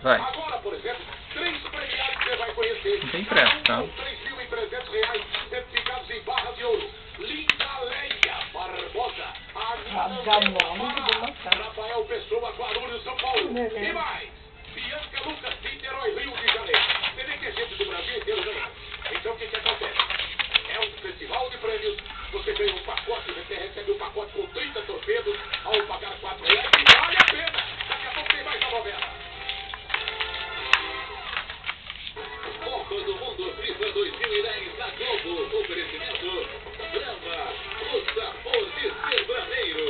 Vai. Agora, por exemplo, 3 premiados que você vai conhecer. Não tem pressa, tá? R$3.300 certificados em barras de ouro. Linda Leia Barbosa. Rafael Pessoa, Guarulhos, São Paulo. E mais, Bianca Lucas, Niterói, Rio de Janeiro. Você vê que é gente do Brasil inteiro ganhando. Então o que acontece? É um festival de prêmios. Você ganha um pacote, você recebe um pacote com 30 torpedos ao pagar R$4 e vale a pena. Daqui a pouco tem mais a novela. Copa do Mundo FIFA 2010 na Globo. Oferecimento Brahma, o sabor de ser brasileiro.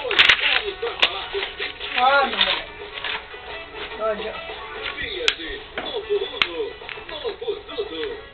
Hoje vamos pra falar com Fiat, novo Uno, novo tudo.